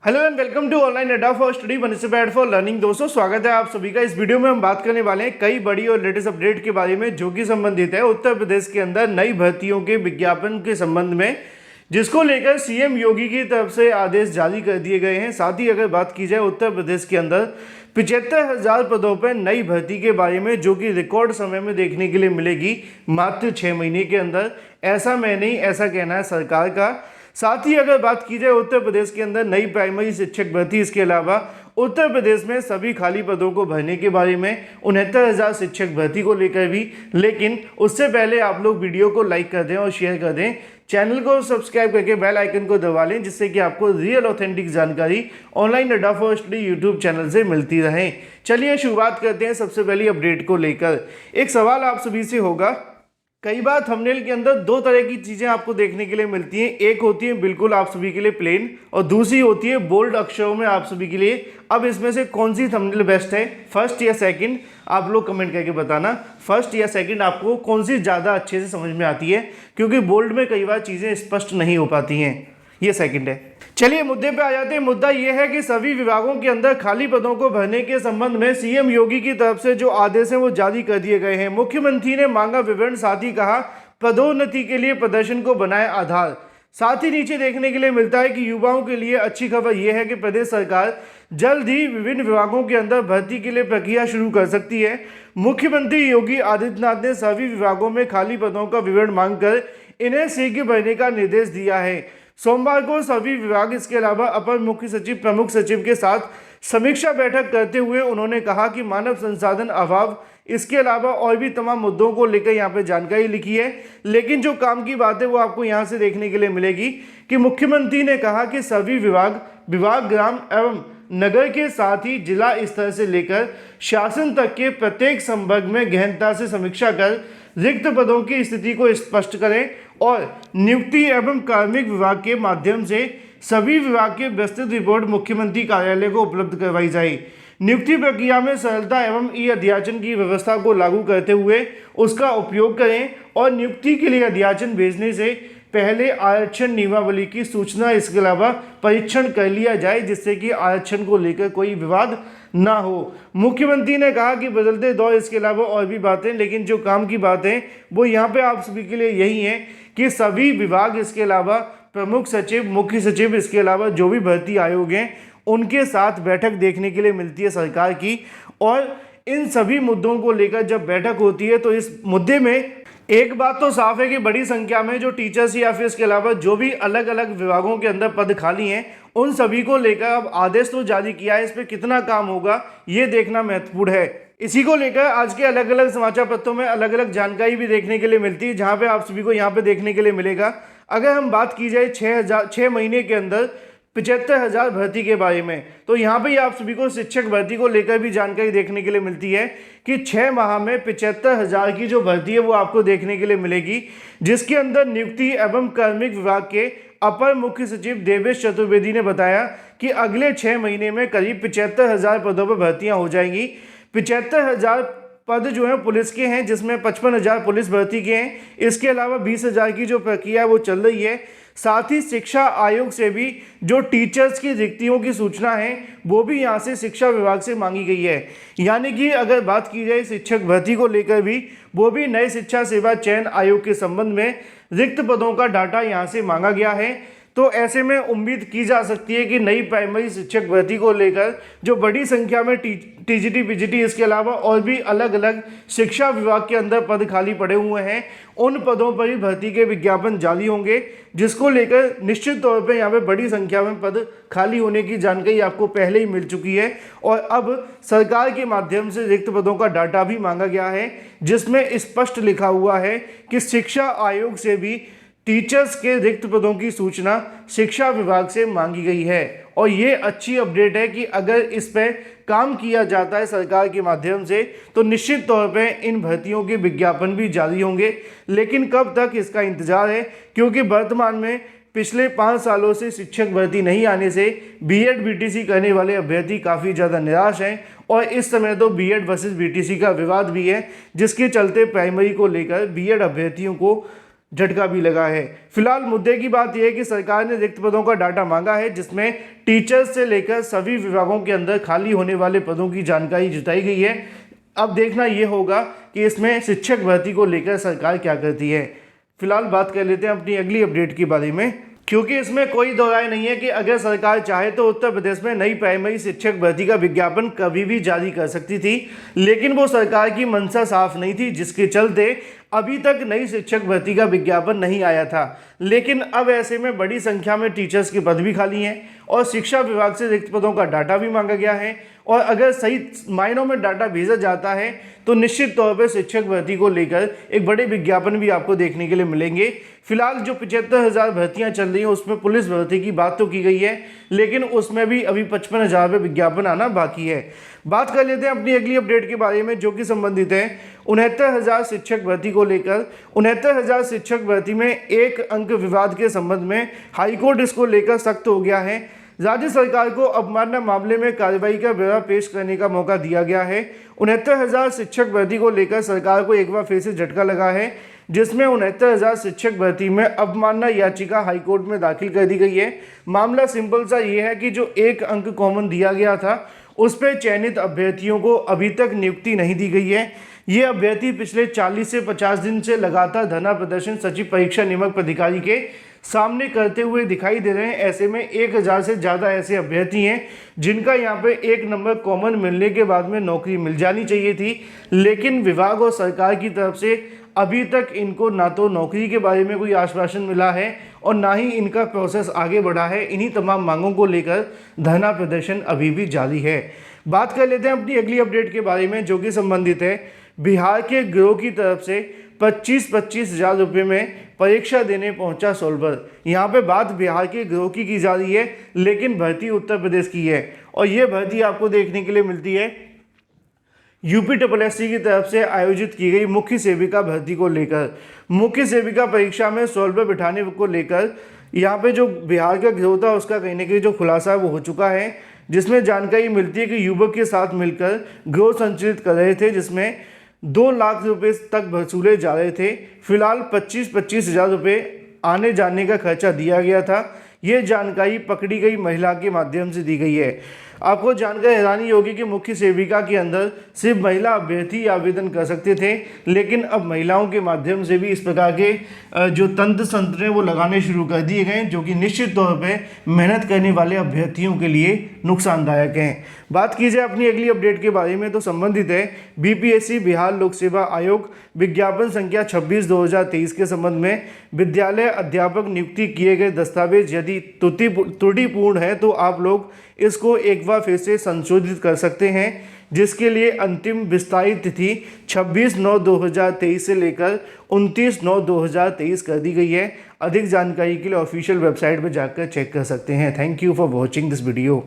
Hello and welcome to online अड्डा for study one से bad for learning. दोस्तों स्वागत है आप सभी का। इस वीडियो में हम बात करने वाले हैं कई बड़ी और लेटेस्ट अपडेट के बारे में जो कि संबंधित है उत्तर प्रदेश के अंदर नई भर्तियों के विज्ञापन के संबंध में, जिसको लेकर सीएम योगी की तरफ से आदेश जारी कर दिए गए हैं। साथ ही अगर बात की जाए उत्तर प्रदेश के अंदर 75,000 पदों पर नई भर्ती के बारे में, जो कि रिकॉर्ड समय में देखने के लिए मिलेगी मात्र 6 महीने के अंदर। ऐसा मैं नहीं, ऐसा कहना है सरकार का। साथ ही अगर बात की जाए उत्तर प्रदेश के अंदर नई प्राइमरी शिक्षक भर्ती, इसके अलावा उत्तर प्रदेश में सभी खाली पदों को भरने के बारे में 69,000 शिक्षक भर्ती को लेकर भी। लेकिन उससे पहले आप लोग वीडियो को लाइक कर दें और शेयर कर दें, चैनल को सब्सक्राइब करके बेल आइकन को दबा लें, जिससे कि आपको रियल ऑथेंटिक जानकारी ऑनलाइन अड्डा फॉर स्टडी यूट्यूब चैनल से मिलती रहे। चलिए शुरुआत करते हैं सबसे पहली अपडेट को लेकर। एक सवाल आप सभी से होगा, कई बार थंबनेल के अंदर दो तरह की चीज़ें आपको देखने के लिए मिलती हैं। एक होती है बिल्कुल आप सभी के लिए प्लेन, और दूसरी होती है बोल्ड अक्षरों में आप सभी के लिए। अब इसमें से कौन सी थंबनेल बेस्ट है, फर्स्ट या सेकंड? आप लोग कमेंट करके बताना, फर्स्ट या सेकंड आपको कौन सी ज़्यादा अच्छे से समझ में आती है, क्योंकि बोल्ड में कई बार चीज़ें स्पष्ट नहीं हो पाती हैं। ये सेकंड है। चलिए मुद्दे पे आ जाते हैं। मुद्दा ये है कि सभी विभागों के अंदर खाली पदों को भरने के संबंध में सीएम योगी की तरफ से जो आदेश हैं वो जारी कर दिए गए हैं। मुख्यमंत्री ने मांगा विवरण, साथ ही कहा पदोन्नति के लिए प्रदर्शन को बनाए आधार। साथ ही नीचे देखने के लिए मिलता है कि युवाओं के लिए अच्छी खबर यह है कि प्रदेश सरकार जल्द ही विभिन्न विभागों के अंदर भर्ती के लिए प्रक्रिया शुरू कर सकती है। मुख्यमंत्री योगी आदित्यनाथ ने सभी विभागों में खाली पदों का विवरण मांगकर इन्हें शीघ्र भरने का निर्देश दिया है। सोमवार को सभी विभाग, इसके अलावा अपर मुख्य सचिव, प्रमुख सचिव के साथ समीक्षा बैठक करते हुए उन्होंने कहा कि मानव संसाधन अभाव, इसके अलावा और भी तमाम मुद्दों को लेकर यहाँ पे जानकारी लिखी है। लेकिन जो काम की बात है वो आपको यहाँ से देखने के लिए मिलेगी कि मुख्यमंत्री ने कहा कि सभी विभाग ग्राम एवं नगर के साथ ही जिला स्तर से लेकर शासन तक के प्रत्येक संवर्ग में गहनता से समीक्षा कर रिक्त पदों की स्थिति को स्पष्ट करें और नियुक्ति एवं कार्मिक विभाग के माध्यम से सभी विभाग की विस्तृत रिपोर्ट मुख्यमंत्री कार्यालय को उपलब्ध करवाई जाए। नियुक्ति प्रक्रिया में सरलता एवं ई अध्याचन की व्यवस्था को लागू करते हुए उसका उपयोग करें और नियुक्ति के लिए अध्याचन भेजने से पहले आरक्षण नियमावली की सूचना, इसके अलावा परीक्षण कर लिया जाए, जिससे कि आरक्षण को लेकर कोई विवाद ना हो। मुख्यमंत्री ने कहा कि बदलते दौर, इसके अलावा और भी बातें, लेकिन जो काम की बातें वो यहाँ पे आप सभी के लिए यही है कि सभी विभाग, इसके अलावा प्रमुख सचिव, मुख्य सचिव, इसके अलावा जो भी भर्ती आयोग हैं उनके साथ बैठक देखने के लिए मिलती है सरकार की। और इन सभी मुद्दों को लेकर जब बैठक होती है तो इस मुद्दे में एक बात तो साफ है कि बड़ी संख्या में जो टीचर्स या फिर इसके अलावा जो भी अलग अलग विभागों के अंदर पद खाली हैं उन सभी को लेकर अब आदेश तो जारी किया है, इस पर कितना काम होगा ये देखना महत्वपूर्ण है। इसी को लेकर आज के अलग अलग समाचार पत्रों में अलग अलग जानकारी भी देखने के लिए मिलती है, जहां पे आप सभी को यहाँ पे देखने के लिए मिलेगा। अगर हम बात की जाए 6 महीने के अंदर 75,000 भर्ती के बारे में, तो यहाँ पे आप सभी को शिक्षक भर्ती को लेकर भी जानकारी देखने के लिए मिलती है कि 6 माह में 75,000 की जो भर्ती है वो आपको देखने के लिए मिलेगी, जिसके अंदर नियुक्ति एवं कार्मिक विभाग के अपर मुख्य सचिव देवेश चतुर्वेदी ने बताया कि अगले 6 महीने में करीब 75,000 पदों पर भर्तियां हो जाएंगी। 75,000 पद जो हैं पुलिस के हैं, जिसमें 55,000 पुलिस भर्ती के हैं। इसके अलावा 20,000 की जो प्रक्रिया है वो चल रही है। साथ ही शिक्षा आयोग से भी जो टीचर्स की रिक्तियों की सूचना है वो भी यहाँ से शिक्षा विभाग से मांगी गई है। यानी कि अगर बात की जाए शिक्षक भर्ती को लेकर भी, वो भी नए शिक्षा सेवा चयन आयोग के संबंध में रिक्त पदों का डाटा यहाँ से मांगा गया है। तो ऐसे में उम्मीद की जा सकती है कि नई प्राइमरी शिक्षक भर्ती को लेकर जो बड़ी संख्या में टीजीटी, पीजीटी, इसके अलावा और भी अलग अलग शिक्षा विभाग के अंदर पद खाली पड़े हुए हैं, उन पदों पर ही भर्ती के विज्ञापन जारी होंगे, जिसको लेकर निश्चित तौर पर यहाँ पे बड़ी संख्या में पद खाली होने की जानकारी आपको पहले ही मिल चुकी है। और अब सरकार के माध्यम से रिक्त पदों का डाटा भी मांगा गया है, जिसमें स्पष्ट लिखा हुआ है कि शिक्षा आयोग से भी टीचर्स के रिक्त पदों की सूचना शिक्षा विभाग से मांगी गई है। और ये अच्छी अपडेट है कि अगर इस पर काम किया जाता है सरकार के माध्यम से तो निश्चित तौर पे इन भर्तियों के विज्ञापन भी जारी होंगे। लेकिन कब तक, इसका इंतजार है, क्योंकि वर्तमान में पिछले 5 सालों से शिक्षक भर्ती नहीं आने से बीएड बीटीसी करने वाले अभ्यर्थी काफ़ी ज़्यादा निराश हैं। और इस समय तो बीएड वर्सेस बीटीसी का विवाद भी है, जिसके चलते प्राइमरी को लेकर बीएड अभ्यर्थियों को झटका भी लगा है। फिलहाल मुद्दे की बात यह है कि सरकार ने रिक्त पदों का डाटा मांगा है, जिसमें टीचर्स से लेकर सभी विभागों के अंदर खाली होने वाले पदों की जानकारी जुटाई गई है। अब देखना यह होगा कि इसमें शिक्षक भर्ती को लेकर सरकार क्या करती है। फिलहाल बात कर लेते हैं अपनी अगली अपडेट के बारे में, क्योंकि इसमें कोई दो राय नहीं है कि अगर सरकार चाहे तो उत्तर प्रदेश में नई प्राइमरी शिक्षक भर्ती का विज्ञापन कभी भी जारी कर सकती थी, लेकिन वो सरकार की मंशा साफ नहीं थी, जिसके चलते अभी तक नई शिक्षक भर्ती का विज्ञापन नहीं आया था। लेकिन अब ऐसे में बड़ी संख्या में टीचर्स के पद भी खाली हैं और शिक्षा विभाग से रिक्त पदों का डाटा भी मांगा गया है, और अगर सही मायनों में डाटा भेजा जाता है तो निश्चित तौर पर शिक्षक भर्ती को लेकर एक बड़े विज्ञापन भी आपको देखने के लिए मिलेंगे। फिलहाल जो 75,000 भर्तियां चल रही हैं उसमें पुलिस भर्ती की बात तो की गई है, लेकिन उसमें भी अभी 55,000 पे विज्ञापन आना बाकी है। बात कर लेते हैं अपनी अगली अपडेट के बारे में, जो कि संबंधित है 69,000 शिक्षक भर्ती को लेकर। 69,000 शिक्षक भर्ती में एक अंक विवाद के संबंध में हाईकोर्ट इसको लेकर सख्त हो गया है। राज्य सरकार को अवमानना मामले में कार्रवाई का ब्यौरा पेश करने का मौका दिया गया है। 69,000 शिक्षक भर्ती को लेकर सरकार को एक बार फिर से झटका लगा है, जिसमें 69,000 शिक्षक भर्ती में अवमानना याचिका हाईकोर्ट में दाखिल कर दी गई है। मामला सिंपल सा ये है कि जो एक अंक कॉमन दिया गया था उस पर चयनित अभ्यर्थियों को अभी तक नियुक्ति नहीं दी गई है। ये अभ्यर्थी पिछले 40 से 50 दिन से लगातार धरना प्रदर्शन सचिव परीक्षा नियामक प्राधिकारी के सामने करते हुए दिखाई दे रहे हैं। ऐसे में 1000 से ज़्यादा ऐसे अभ्यर्थी हैं जिनका यहाँ पे एक नंबर कॉमन मिलने के बाद में नौकरी मिल जानी चाहिए थी, लेकिन विभाग और सरकार की तरफ से अभी तक इनको ना तो नौकरी के बारे में कोई आश्वासन मिला है और ना ही इनका प्रोसेस आगे बढ़ा है। इन्हीं तमाम मांगों को लेकर धरना प्रदर्शन अभी भी जारी है। बात कर लेते हैं अपनी अगली अपडेट के बारे में, जो कि संबंधित है बिहार के गिरोह की तरफ से 25-25 हज़ार रुपये में परीक्षा देने पहुंचा सोलवर। यहाँ पे बात बिहार के गिरोह की जा रही है, लेकिन भर्ती उत्तर प्रदेश की है, और ये भर्ती आपको देखने के लिए मिलती है UPSSC की तरफ से आयोजित की गई मुख्य सेविका भर्ती को लेकर। मुख्य सेविका परीक्षा में सोलवर बिठाने को लेकर यहाँ पे जो बिहार का गिरोह था उसका कहीं ना कहीं जो खुलासा है वो हो चुका है, जिसमें जानकारी मिलती है कि युवक के साथ मिलकर गिरोह संचालित कर रहे थे, जिसमें 2 लाख रुपए तक वसूले जा रहे थे। फिलहाल 25-25 हज़ार रुपये आने जाने का खर्चा दिया गया था। ये जानकारी पकड़ी गई महिला के माध्यम से दी गई है। आपको जानकर हैरानी होगी कि मुख्य सेविका के अंदर सिर्फ महिला अभ्यर्थी आवेदन कर सकते थे, लेकिन अब महिलाओं के माध्यम से भी इस प्रकार के जो तंत्र संत्र हैं वो लगाने शुरू कर दिए गए, जो कि निश्चित तौर पे मेहनत करने वाले अभ्यर्थियों के लिए नुकसानदायक हैं। बात की जाए अपनी अगली अपडेट के बारे में तो संबंधित है BPSC बिहार लोक सेवा आयोग विज्ञापन संख्या 26/2023 के संबंध में विद्यालय अध्यापक नियुक्ति किए गए दस्तावेज यदि त्रुटिपूर्ण है तो आप लोग इसको एक बार फिर से संशोधित कर सकते हैं, जिसके लिए अंतिम विस्तारित तिथि 26/9/2023 से लेकर 29/9/2023 कर दी गई है। अधिक जानकारी के लिए ऑफिशियल वेबसाइट पर जाकर चेक कर सकते हैं। Thank you for watching this video.